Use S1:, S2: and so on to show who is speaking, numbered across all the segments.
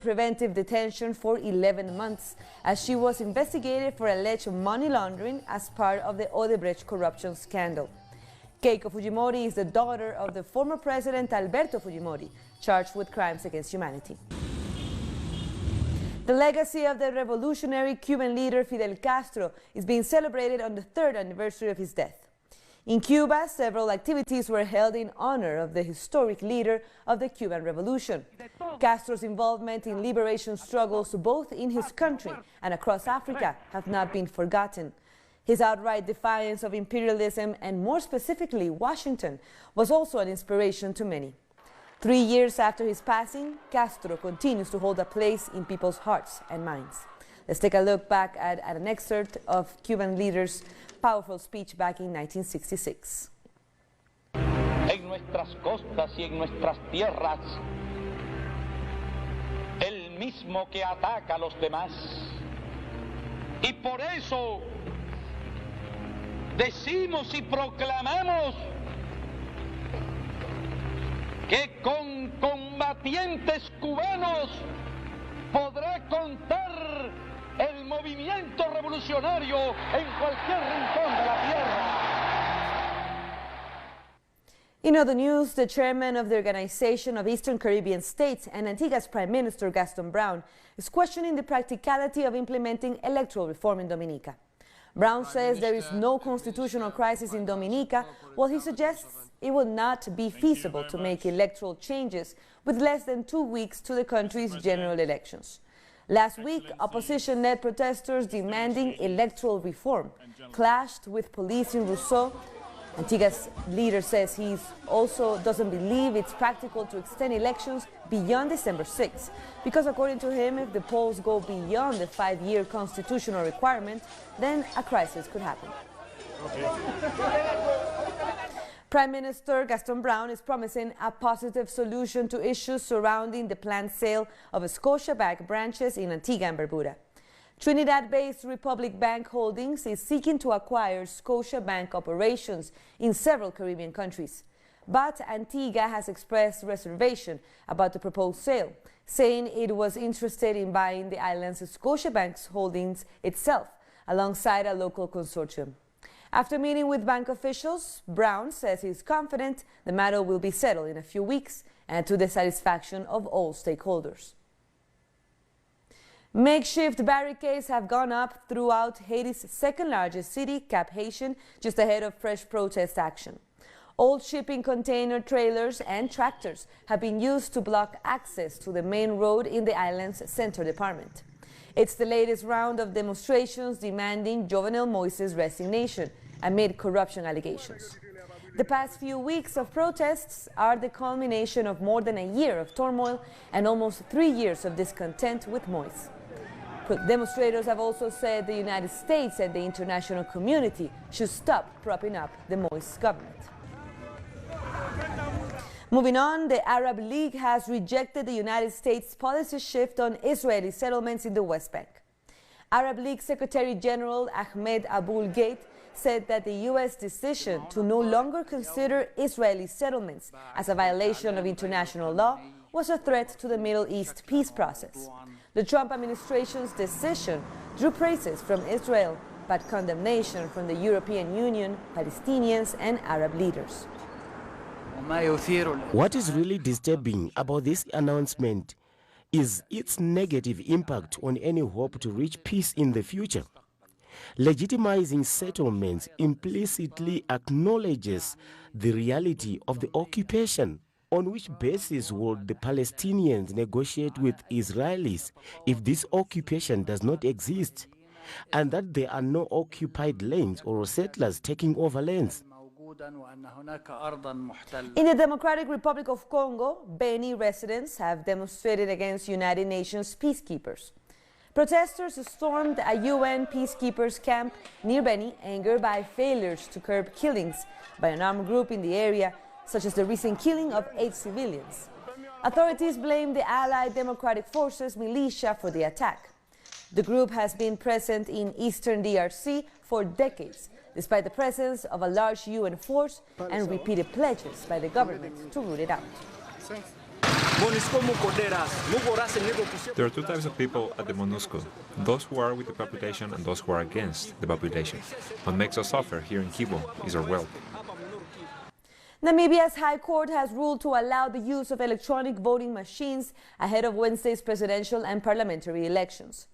S1: preventive detention for 11 months as she was investigated for alleged money laundering as part of the Odebrecht corruption scandal. Keiko Fujimori is the daughter of the former president Alberto Fujimori, charged with crimes against humanity. The legacy of the revolutionary Cuban leader Fidel Castro is being celebrated on the 3rd anniversary of his death. In Cuba, several activities were held in honor of the historic leader of the Cuban Revolution. Castro's involvement in liberation struggles both in his country and across Africa have not been forgotten. His outright defiance of imperialism, and more specifically Washington, was also an inspiration to many. 3 years after his passing, Castro continues to hold a place in people's hearts and minds. Let's take a look back at an excerpt of Cuban leader's powerful speech back in 1966.
S2: En nuestras costas y en nuestras tierras, el mismo que ataca a los demás. Y por eso decimos y proclamamos que con combatientes cubanos podrá contar el movimiento revolucionario en cualquier rincón de la tierra.
S1: In other news, the chairman of the Organization of Eastern Caribbean States and Antigua's Prime Minister Gaston Brown is questioning the practicality of implementing electoral reform in Dominica. Brown says there is no constitutional crisis in Dominica, while he suggests it will not be feasible to make electoral changes with less than 2 weeks to the country's general elections. Last week, opposition-led protesters demanding electoral reform clashed with police in Rousseau. Antigua's leader says he also doesn't believe it's practical to extend elections beyond December 6, because according to him, if the polls go beyond the 5-year constitutional requirement, then a crisis could happen. Prime Minister Gaston Brown is promising a positive solution to issues surrounding the planned sale of Scotiabank branches in Antigua and Barbuda. Trinidad-based Republic Bank Holdings is seeking to acquire Scotiabank operations in several Caribbean countries. But Antigua has expressed reservation about the proposed sale, saying it was interested in buying the island's Scotiabank's holdings itself, alongside a local consortium. After meeting with bank officials, Brown says he's confident the matter will be settled in a few weeks and to the satisfaction of all stakeholders. Makeshift barricades have gone up throughout Haiti's second-largest city, Cap Haitian, just ahead of fresh protest action. Old shipping container trailers and tractors have been used to block access to the main road in the island's center department. It's the latest round of demonstrations demanding Jovenel Moise's resignation amid corruption allegations. The past few weeks of protests are the culmination of more than a year of turmoil and almost 3 years of discontent with Moise. Demonstrators have also said the United States and the international community should stop propping up the Moise government. Moving on, the Arab League has rejected the United States' policy shift on Israeli settlements in the West Bank. Arab League Secretary General Ahmed Aboul Gheit said that the U.S. decision to no longer consider Israeli settlements as a violation of international law was a threat to the Middle East peace process. The Trump administration's decision drew praises from Israel, but condemnation from the European Union, Palestinians, and Arab leaders.
S3: What is really disturbing about this announcement is its negative impact on any hope to reach peace in the future. Legitimizing settlements implicitly acknowledges the reality of the occupation. On which basis would the Palestinians negotiate with Israelis if this occupation does not exist, and that there are no occupied lands or settlers taking over lands?
S1: In the Democratic Republic of Congo, Beni residents have demonstrated against United Nations peacekeepers. Protesters stormed a UN peacekeepers camp near Beni, angered by failures to curb killings by an armed group in the area, such as the recent killing of 8 civilians. Authorities blame the Allied Democratic Forces militia for the attack. The group has been present in eastern DRC for decades, despite the presence of a large UN force and repeated pledges by the government to root it out.
S4: There are two types of people at the MONUSCO, those who are with the population and those who are against the population. What makes us suffer here in Kibo is our wealth.
S1: Namibia's High Court has ruled to allow the use of electronic voting machines ahead of Wednesday's presidential and parliamentary elections.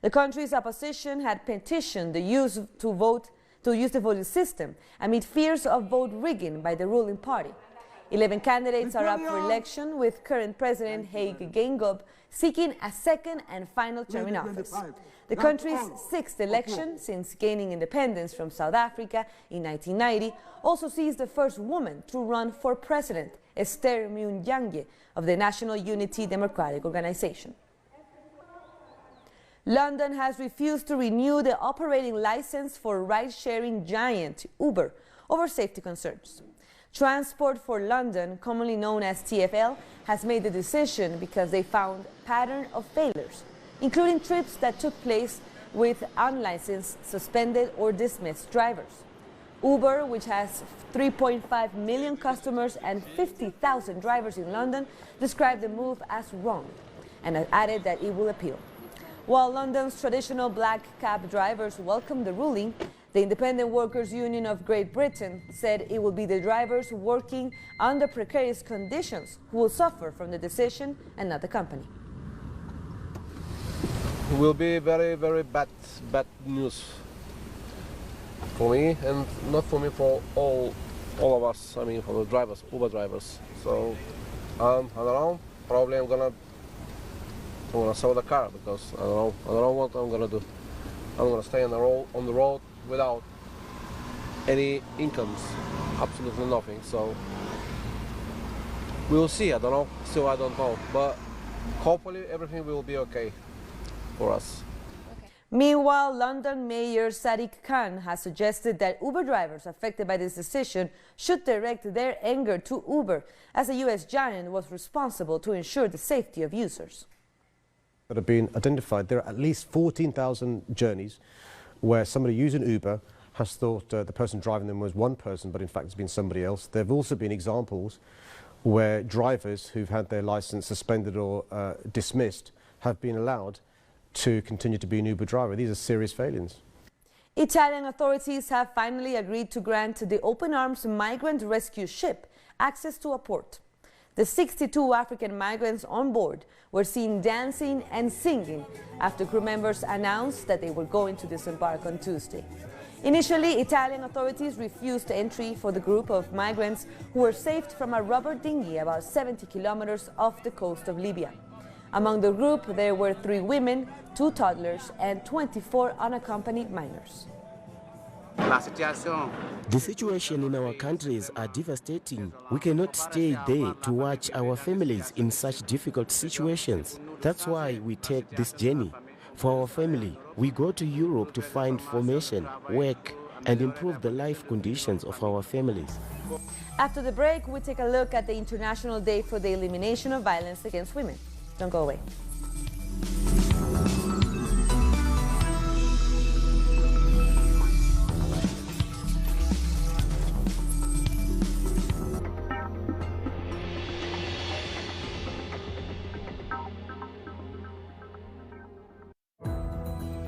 S1: The country's opposition had petitioned the use the voting system amid fears of vote rigging by the ruling party. 11 candidates are up for election, with current President Keiko Fujimori seeking a second and final term in office. The country's sixth election since gaining independence from South Africa in 1990 also sees the first woman to run for president, Esther Munyange of the National Unity Democratic Organization. London has refused to renew the operating license for ride-sharing giant Uber over safety concerns. Transport for London, commonly known as TfL, has made the decision because they found a pattern of failures, including trips that took place with unlicensed, suspended or dismissed drivers. Uber, which has 3.5 million customers and 50,000 drivers in London, described the move as wrong and added that it will appeal. While London's traditional black cab drivers welcomed the ruling, the Independent Workers' Union of Great Britain said it will be the drivers working under precarious conditions who will suffer from the decision and not the company.
S5: It will be very, very bad news for me, and not for me, for all of us. I mean, for the drivers, Uber drivers. So I don't know. Probably I'm gonna sell the car because I don't know what I'm gonna do. I'm gonna stay on the road without any incomes, absolutely nothing. So we'll see. I don't know. Still, I don't know. But hopefully everything will be okay for us.
S1: Meanwhile, London Mayor Sadiq Khan has suggested that Uber drivers affected by this decision should direct their anger to Uber, as the US giant was responsible to ensure the safety of users.
S6: That have been identified, there are at least 14,000 journeys where somebody using Uber has thought the person driving them was one person, but in fact it's been somebody else. There have also been examples where drivers who've had their license suspended or dismissed have been allowed to continue to be an Uber driver. These are serious failings.
S1: Italian authorities have finally agreed to grant the Open Arms migrant rescue ship access to a port. The 62 African migrants on board were seen dancing and singing after crew members announced that they were going to disembark on Tuesday. Initially, Italian authorities refused entry for the group of migrants who were saved from a rubber dinghy about 70 kilometers off the coast of Libya. Among the group, there were 3 women, 2 toddlers, and 24 unaccompanied minors.
S3: The situation in our countries are devastating. We cannot stay there to watch our families in such difficult situations. That's why we take this journey. For our family, we go to Europe to find formation, work, and improve the life conditions of our families.
S1: After the break, we take a look at the International Day for the Elimination of Violence Against Women. Don't go away.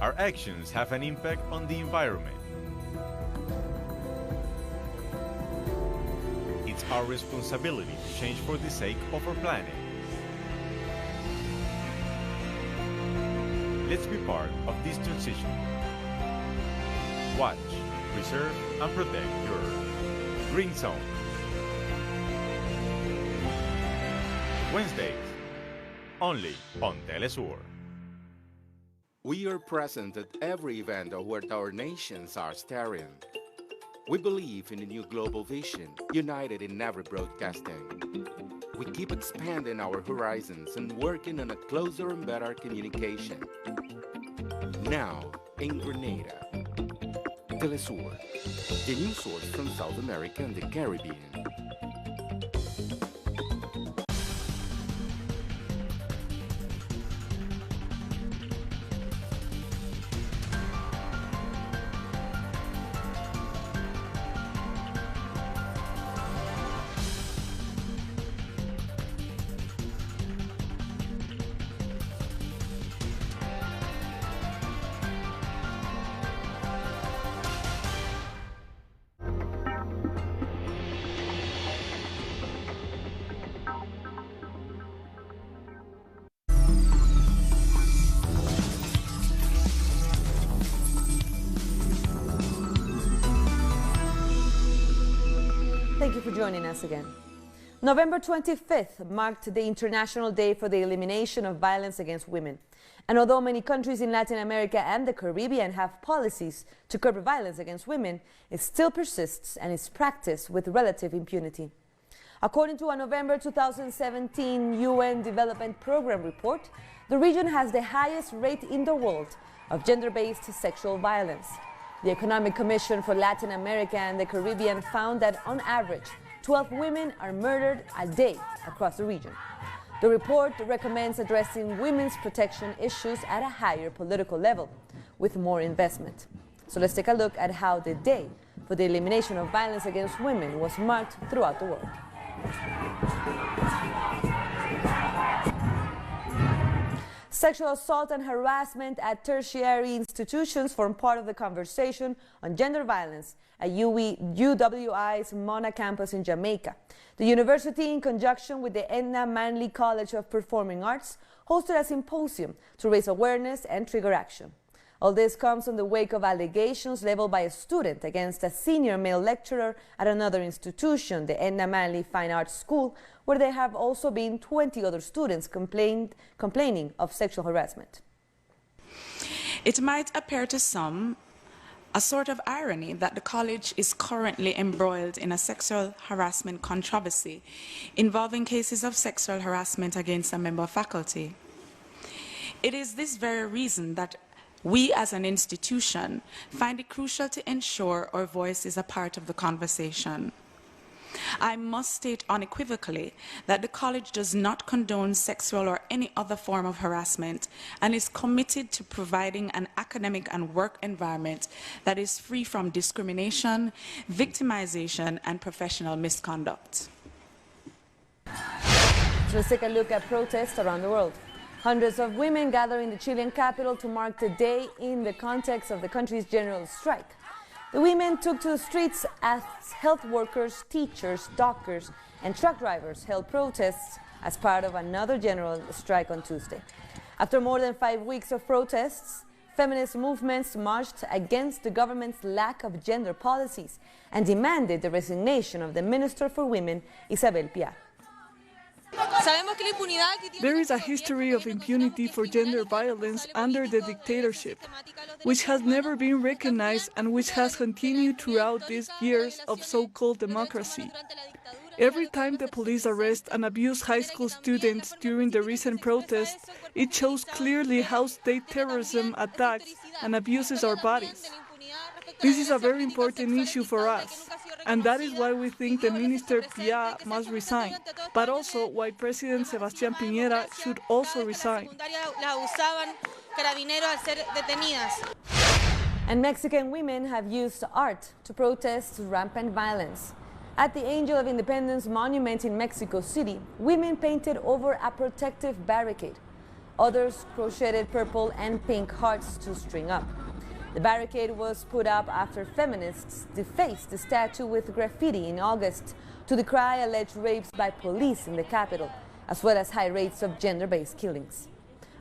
S7: Our actions have an impact on the environment. It's our responsibility to change for the sake of our planet. Let's be part of this transition. Watch, preserve, and protect your Earth. Green Zone. Wednesdays, only on Telesur.
S8: We are present at every event where our nations are staring. We believe in a new global vision, united in every broadcasting. We keep expanding our horizons and working on a closer and better communication. Now, in Grenada, Telesur, the news source from South America and the Caribbean.
S1: joining us again. November 25th marked the International Day for the Elimination of Violence Against Women. And although many countries in Latin America and the Caribbean have policies to curb violence against women, it still persists and is practiced with relative impunity. According to a November 2017 UN Development Program report, the region has the highest rate in the world of gender-based sexual violence. The Economic Commission for Latin America and the Caribbean found that on average, 12 women are murdered a day across the region. The report recommends addressing women's protection issues at a higher political level with more investment. So let's take a look at how the Day for the Elimination of Violence Against Women was marked throughout the world. Sexual assault and harassment at tertiary institutions form part of the conversation on gender violence at UWI's Mona campus in Jamaica. The university, in conjunction with the Edna Manley College of Performing Arts, hosted a symposium to raise awareness and trigger action. All this comes in the wake of allegations leveled by a student against a senior male lecturer at another institution, the Edna Manley Fine Arts School, where there have also been 20 other students complaining of sexual harassment.
S9: It might appear to some a sort of irony that the college is currently embroiled in a sexual harassment controversy involving cases of sexual harassment against a member of faculty. It is this very reason that we as an institution find it crucial to ensure our voice is a part of the conversation. I must state unequivocally that the college does not condone sexual or any other form of harassment and is committed to providing an academic and work environment that is free from discrimination, victimization, and professional misconduct.
S1: So let's take a look at protests around the world. Hundreds of women gather in the Chilean capital to mark the day in the context of the country's general strike. The women took to the streets as health workers, teachers, doctors, and truck drivers held protests as part of another general strike on Tuesday. After more than 5 weeks of protests, feminist movements marched against the government's lack of gender policies and demanded the resignation of the Minister for Women, Isabel Piar.
S10: There is a history of impunity for gender violence under the dictatorship, which has never been recognized and which has continued throughout these years of so-called democracy. Every time the police arrest and abuse high school students during the recent protests, it shows clearly how state terrorism attacks and abuses our bodies. This is a very important issue for us, and that is why we think the Minister Piar must resign, but also why President Sebastián Piñera should also resign.
S1: And Mexican women have used art to protest rampant violence. At the Angel of Independence monument in Mexico City, women painted over a protective barricade. Others crocheted purple and pink hearts to string up. The barricade was put up after feminists defaced the statue with graffiti in August to decry alleged rapes by police in the capital, as well as high rates of gender-based killings.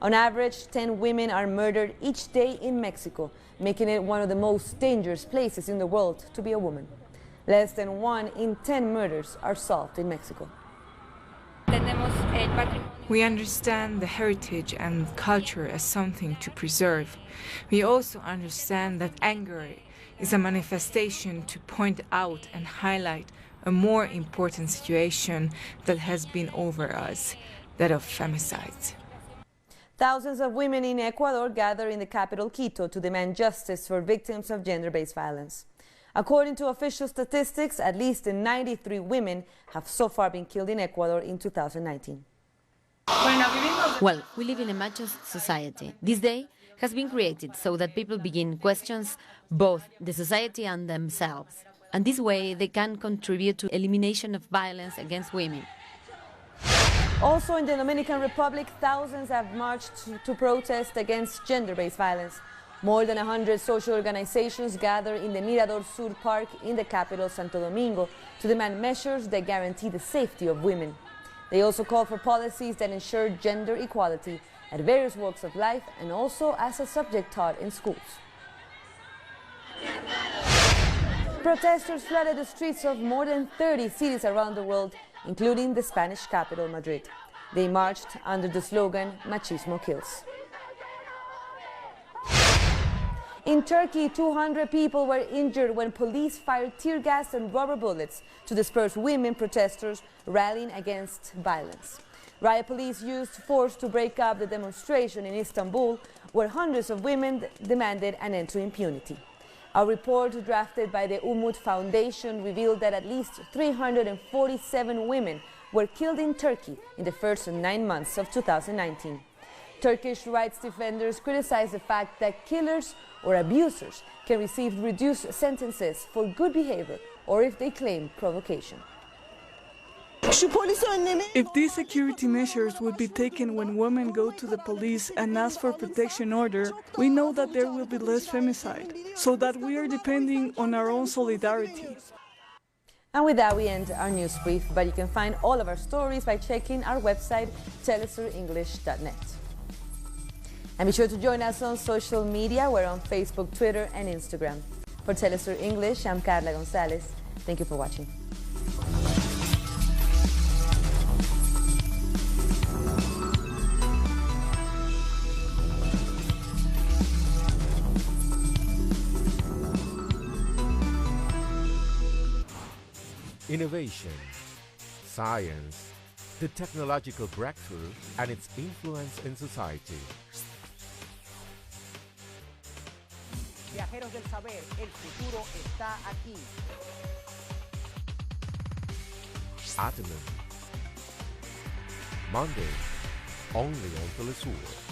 S1: On average, 10 women are murdered each day in Mexico, making it one of the most dangerous places in the world to be a woman. Less than 1 in 10 murders are solved in Mexico.
S11: We understand the heritage and culture as something to preserve. We also understand that anger is a manifestation to point out and highlight a more important situation that has been over us, that of femicide.
S1: Thousands of women in Ecuador gather in the capital Quito to demand justice for victims of gender-based violence. According to official statistics, at least 93 women have so far been killed in Ecuador in 2019.
S12: Well, we live in a macho society. This day has been created so that people begin questions both the society and themselves. And this way they can contribute to elimination of violence against women.
S1: Also in the Dominican Republic, thousands have marched to protest against gender-based violence. More than 100 social organizations gather in the Mirador Sur Park in the capital, Santo Domingo, to demand measures that guarantee the safety of women. They also call for policies that ensure gender equality at various walks of life and also as a subject taught in schools. Protesters flooded the streets of more than 30 cities around the world, including the Spanish capital, Madrid. They marched under the slogan, Machismo Kills. In Turkey, 200 people were injured when police fired tear gas and rubber bullets to disperse women protesters rallying against violence. Riot police used force to break up the demonstration in Istanbul, where hundreds of women demanded an end to impunity. A report drafted by the Umut Foundation revealed that at least 347 women were killed in Turkey in the first 9 months of 2019. Turkish rights defenders criticize the fact that killers or abusers can receive reduced sentences for good behavior or if they claim provocation.
S10: If these security measures would be taken when women go to the police and ask for protection order, we know that there will be less femicide, so that we are depending on our own solidarity.
S1: And with that, we end our news brief, but you can find all of our stories by checking our website, telesurenglish.net. And be sure to join us on social media. We're on Facebook, Twitter, and Instagram. For Telesur English, I'm Carla Gonzalez. Thank you for watching.
S8: Innovation, science, the technological breakthrough, and its influence in society.
S13: Viajeros del saber, el futuro está aquí.
S8: Atom. Monday, only on Telesur.